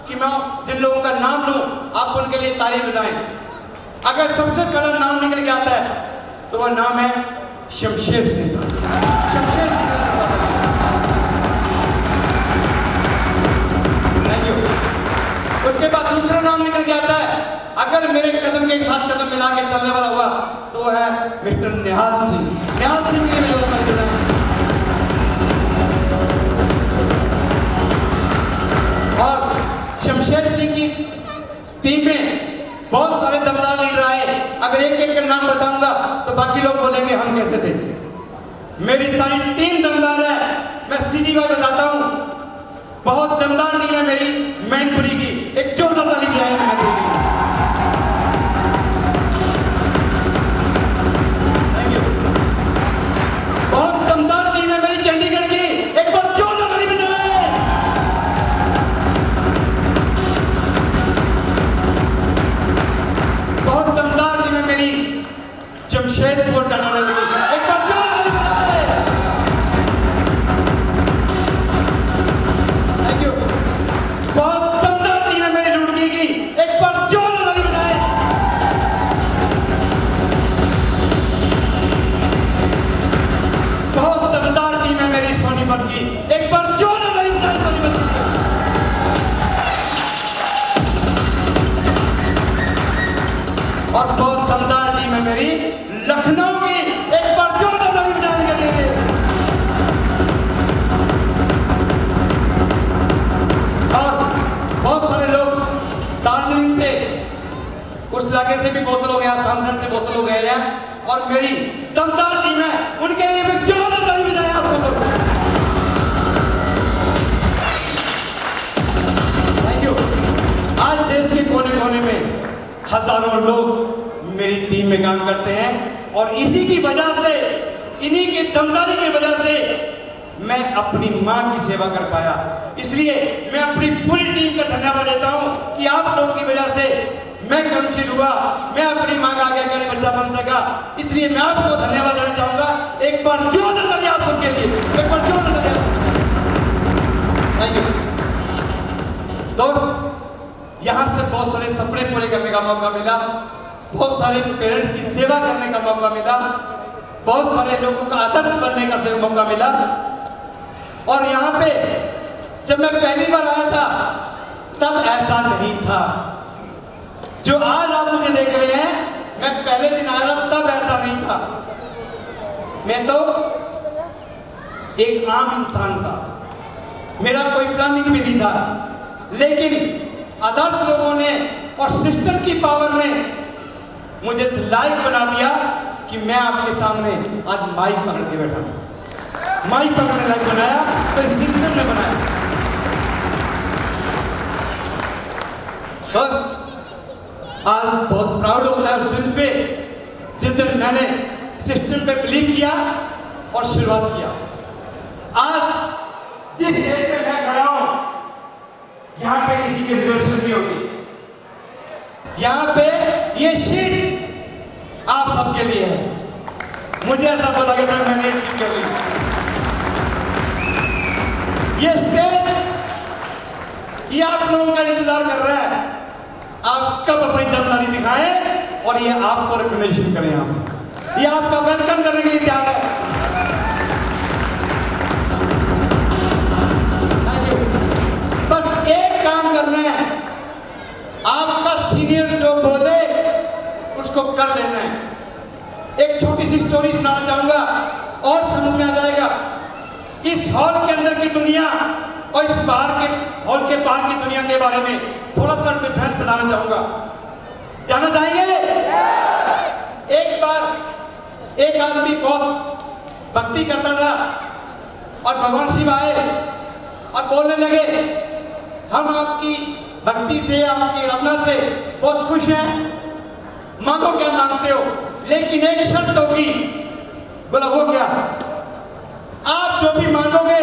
Speaker 1: कि मैं जिन लोगों का नाम लूं, आप उनके लिए ताली बजाएं। अगर सबसे पहला नाम निकल के आता है तो वह नाम है शमशेर सिंह। Shamsher Singh thank you. उसके बाद दूसरा नाम निकल के आता है, अगर मेरे कदम के साथ कदम मिला के चलने वाला हुआ तो है मिस्टर निहाल सिंह। निहाल सिंह के लिए और शमशेर सिंह की टीम में बहुत सारे दमदार लीडर आए। अगर एक एक का नाम बताऊंगा तो बाकी लोग बोलेंगे हम कैसे थे। मेरी सारी टीम दमदार है, मैं सीधी बात बताता हूं, बहुत दमदार टीम है मेरी मैनपुरी की। एक जोरदार ताली बजाएंगे मैनपुरी की। Thank you. बहुत दमदार टीम है मेरी चंडीगढ़ की, एक बार जोरदार ताली बजाएं। बहुत दमदार टीम है मेरी जमशेदपुर टाटानगर की, एक बार जोरदार ताली बजाएं। Thank you. बहुत दमदार टीम है मेरी रुड़की की, एक बार जोरदार ताली बजाएं। बहुत दमदार टीम है मेरी सोनीपत की, एक बार जोरदार ताली बजाएं सोनीपत के लिए। और बहुत दमदार टीम है मेरी लखनऊ की, एक बार जोरदार ताली बजाने के लिए। और बहुत सारे लोग दार्जिलिंग से, उस इलाके से भी बहुत लोग हैं, सांसद से बहुत लोग गए हैं और मेरी दमदार टीम है, उनके लिए भी जोरदार ताली बजाएं आप सब लोग। Thank you. आज देश के कोने कोने में हजारों लोग मेरी टीम में काम करते हैं और इसी की वजह से, इन्हीं की दमदारी की वजह से मैं अपनी मां की सेवा कर पाया। इसलिए मैं अपनी पूरी टीम का धन्यवाद देता हूं कि आप लोगों की वजह से मैं कर्मशील हुआ, मैं अपनी मां का आज्ञाकारी बच्चा बन सका। इसलिए मैं आपको धन्यवाद देना चाहूंगा। एक बार जोरदार ताली आप सबके लिए, एक बार जोरदार ताली। Thank you. दोस्त, यहां से बहुत सारे सपने पूरे करने का मौका मिला, बहुत सारे पेरेंट्स की सेवा करने का मौका मिला, बहुत सारे लोगों का आदर्श बनने का मौका मिला। और यहाँ पे जब मैं पहली बार आया था तब ऐसा नहीं था जो आज आप मुझे देख रहे हैं। मैं पहले दिन आया था तब ऐसा नहीं था। मैं तो एक आम इंसान था, मेरा कोई प्लानिंग भी नहीं था, लेकिन आदर्श लोगों ने और सिस्टम की पावर ने मुझे लायक बना दिया कि मैं आपके सामने आज माइक पकड़ के बैठा हूं। माइक पकड़ने लायक बनाया तो इस सिस्टम ने बनाया। बस आज बहुत प्राउड होता है उस दिन पे, जिस दिन मैंने सिस्टम पे बिलीव किया और शुरुआत किया। आज जिस स्टेज पे मैं खड़ा हूं, यहाँ पे किसी की रिजर्वेशन नहीं होती। यहाँ पे ये सीट आप सबके लिए है। मुझे ऐसा पता लगा था मैंने ठीक कर ली। ये स्टेज ये आप लोगों का इंतजार कर रहा है, आप कब अपनी दमदारी दिखाएं और ये आपको रिकॉग्निशन करें। आप ये आपका वेलकम करने के लिए तैयार है। बस एक काम करना है, आपका सीनियर जो बोले उसको कर देना है। एक छोटी सी स्टोरी सुनाना चाहूंगा और समझ में आ जाएगा। इस हॉल के अंदर की दुनिया और इस बाहर के हॉल के बाहर की दुनिया के बारे में थोड़ा सा डिफरेंस बताना चाहूंगा। जाना चाहेंगे? एक बार एक आदमी बहुत भक्ति करता था और भगवान शिव आए और बोलने लगे, हम आपकी भक्ति से, आपकी आराधना से बहुत खुश हैं, मांगो क्या मांगते हो, लेकिन एक शर्त होगी। बोला वो क्या? आप जो भी मांगोगे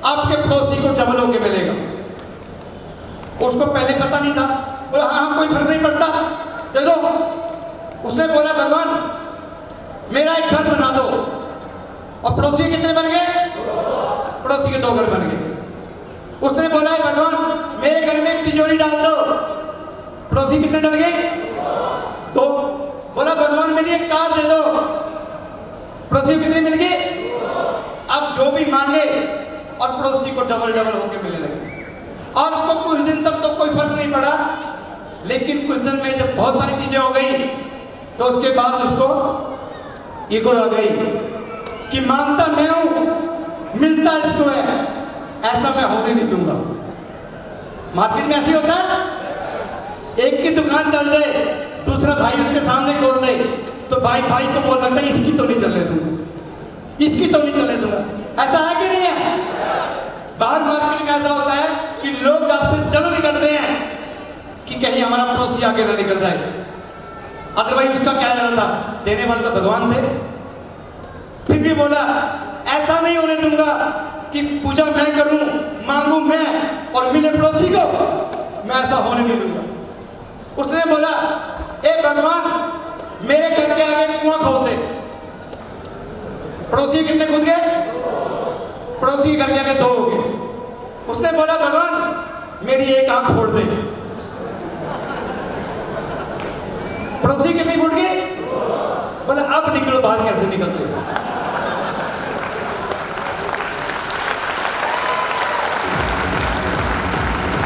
Speaker 1: आपके पड़ोसी को डबल होके मिलेगा। उसको पहले पता नहीं था, बोला हाँ कोई फर्क नहीं पड़ता, दे दो। उसने बोला भगवान मेरा एक घर बना दो। और पड़ोसी कितने बन गए? पड़ोसी के 2 घर बन गए। उसने बोला भगवान मेरे घर में तिजोरी डाल दो। पड़ोसी कितने डल गए? 2। बोला भगवान मेरी एक कार दे दो। पड़ोसी को कितनी मिल गई? अब जो भी मांगे और पड़ोसी को डबल डबल होके मिलने लगे। और उसको कुछ दिन तक तो कोई फर्क नहीं पड़ा, लेकिन कुछ दिन में जब बहुत सारी चीजें हो गई तो उसके बाद उसको ईगो आ गई कि मांगता मैं हूं, मिलता इसको है, ऐसा मैं होने नहीं दूंगा। मार्केट में ऐसे होता है, एक की दुकान चल जाए, दूसरा भाई उसके सामने खोल दे, तो भाई भाई को बोल लगता है इसकी तो नहीं चलने दूंगा, इसकी तो नहीं चलने दूंगा। ऐसा है कि नहीं है? बाहर मार्केट में ऐसा होता है कि लोग आपसे चलो निकलते हैं कि कहीं हमारा पड़ोसी आगे ना निकल जाए। अदरवाइज उसका क्या जाना था, देने वाले तो भगवान थे। फिर भी बोला ऐसा नहीं होने दूंगा कि पूजा मैं करूं, मांगू मैं और मिले पड़ोसी को, मैं ऐसा होने नहीं दूंगा। उसने बोला ए भगवान मेरे घर के आगे कुआं खोदे। पड़ोसी कितने खुद गए? पड़ोसी घर के आगे 2 हो गए। उसने बोला भगवान मेरी एक आंख फोड़ दे। पड़ोसी कितनी फूट गई? बोला अब निकलो बाहर। कैसे निकलते हो?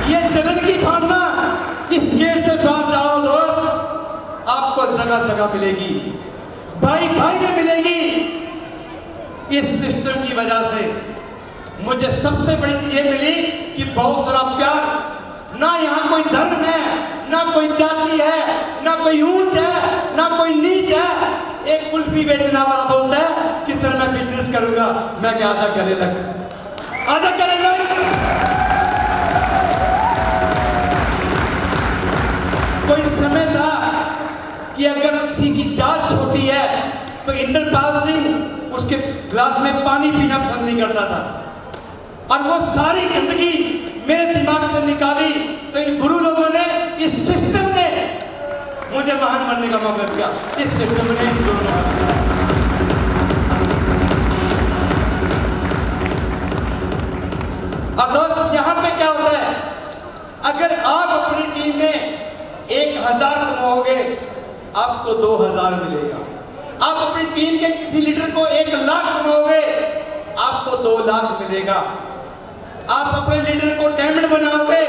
Speaker 1: ये जलन की भावना, इस गेट से बाहर जाओ तो आपको जगह जगह मिलेगी, भाई भाई में मिलेगी। इस सिस्टम की वजह से मुझे सबसे बड़ी चीज ये मिली कि बहुत सारा प्यार, ना यहाँ कोई धर्म है, ना कोई जाति है, ना कोई ऊंच है, ना कोई नीच है। एक कुल्फी बेचना वाला बोलता है कि सर मैं बिजनेस करूंगा, मैं क्या आधा गले लग, आधा गले लग। कोई समय था कि अगर किसी की जात छोटी है तो इंद्रपाल सिंह उसके ग्लास में पानी पीना पसंद नहीं करता था, और वो सारी गंदगी मेरे दिमाग से निकाली। तो इन गुरु लोगों ने, इस सिस्टम ने मुझे महान बनने का मौका दिया। इस सिस्टम ने, इन गुरु ने। और दोस्त यहाँ पे क्या होता है, अगर आप अपनी टीम में 1000 कमाओगे आपको 2000 मिलेगा। आप अपनी टीम के किसी लीडर को 1 लाख कमाओगे आपको 2 लाख मिलेगा। आप अपने लीडर को डायमंड बनाओगे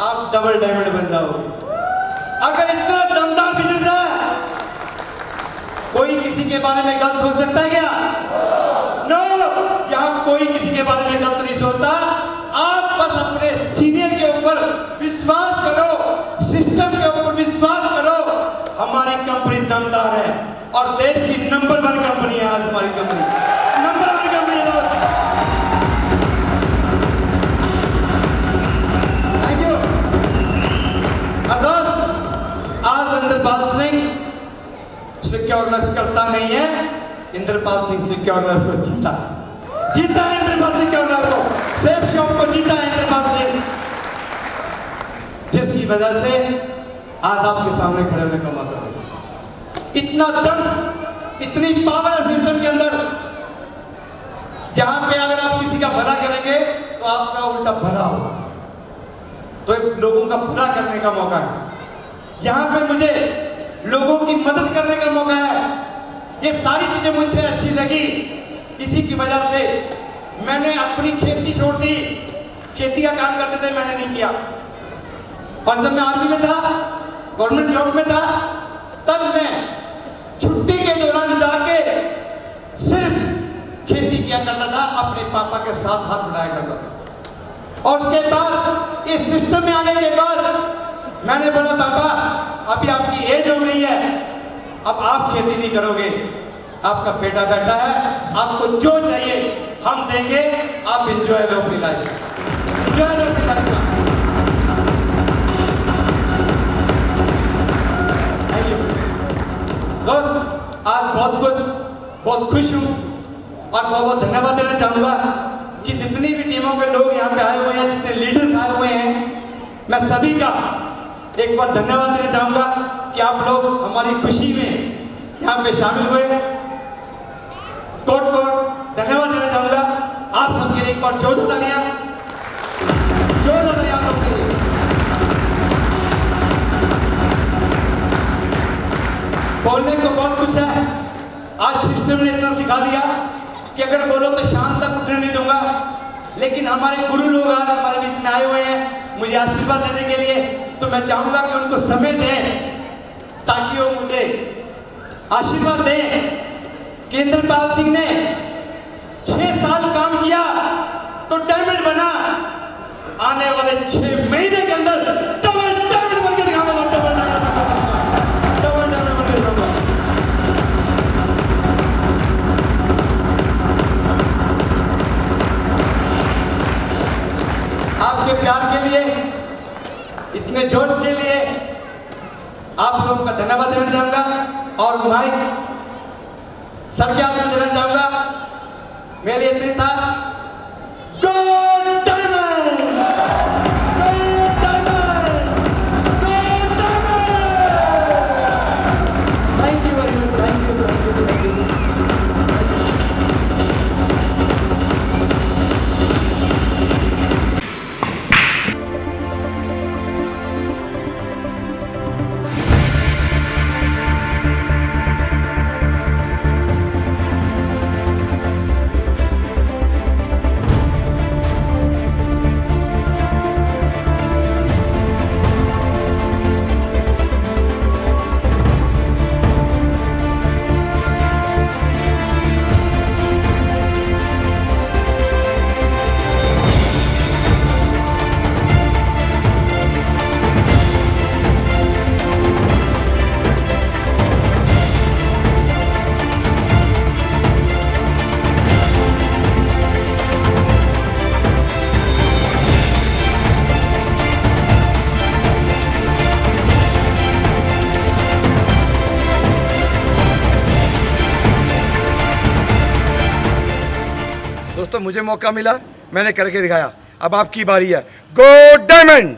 Speaker 1: आप डबल डायमंड बन जाओगे। अगर इतना दमदार बिजनेस है, कोई किसी के बारे में गलत सोच सकता है क्या? नो, यहाँ कोई किसी के बारे में गलत नहीं सोचता। आप बस अपने सीनियर के ऊपर विश्वास करो, सिस्टम के ऊपर विश्वास करो। हमारी कंपनी दमदार है और देश की नंबर 1 कंपनी है। आज हमारी कंपनी नंबर 1 कंपनी है। Thank you. आज इंद्रपाल सिंह सिक्योर लाइफ करता नहीं है, इंद्रपाल सिंह सिक्योर लाइफ को जीता है इंद्रपाल सिंह सिक्योर लाइफ को, सेफ शॉप को जीता है इंद्रपाल सिंह, जिसकी वजह से आज आपके सामने खड़े होने का मौका है। इतना दम, इतनी पावर है सिस्टम के अंदर। यहां पे अगर आप किसी का भला करेंगे तो आपका उल्टा भला होगा, तो लोगों का भला करने का मौका है। यहां पे मुझे लोगों की मदद करने का मौका है। ये सारी चीजें मुझे अच्छी लगी, इसी की वजह से मैंने अपनी खेती छोड़ दी। खेती का काम करते थे, मैंने नहीं किया। और जब मैं आर्मी में था, गवर्नमेंट जॉब में था, तब मैं छुट्टी के दौरान जाके सिर्फ खेती किया करता था, अपने पापा के साथ हाथ मिलाया करता था। और उसके बाद इस सिस्टम में आने के बाद मैंने बोला पापा अभी आपकी एज हो गई है, अब आप खेती नहीं करोगे, आपका बेटा बैठा है, आपको जो चाहिए हम देंगे, आप एंजॉय लो अपनी लाइफ, एंजॉय लो अपनी लाइफ। दोस्त आज बहुत खुश हूँ और बहुत धन्यवाद देना चाहूँगा कि जितनी भी टीमों के लोग यहाँ पे आए हुए हैं, जितने लीडर्स आए हुए हैं, मैं सभी का एक बार धन्यवाद देना चाहूँगा कि आप लोग हमारी खुशी में यहाँ पे शामिल हुए। कोट धन्यवाद देना चाहूँगा आप सबके लिए। एक बार जोरदार तालियां आप लोग के लिए। बोलने को बहुत कुछ है आज सिस्टम ने इतना सिखा दिया कि अगर बोलो तो शाम तक उठने नहीं दूंगा, लेकिन हमारे गुरु लोग आज हमारे बीच में आए हुए हैं मुझे आशीर्वाद देने के लिए, तो मैं चाहूंगा कि उनको समय दें ताकि वो मुझे आशीर्वाद दें कि इंद्रपाल सिंह ने 6 साल काम किया तो डायमंड बना, आने वाले 6 महीने के अंदर डबल डायमंड बन के दिखाऊंगा, डबल डायमंड बन के दिखाऊंगा। आपके प्यार के लिए, इतने जोश के लिए आप लोगों का धन्यवाद देना चाहूंगा और माइक सर के हाथ में देना चाहूंगा। मेरे लिए इतने था। गो diamond, go diamond, go diamond. Thank you very much, thank you, thank you, thank you.
Speaker 3: दोस्तों मुझे मौका मिला, मैंने करके दिखाया, अब आपकी बारी है। गो डायमंड।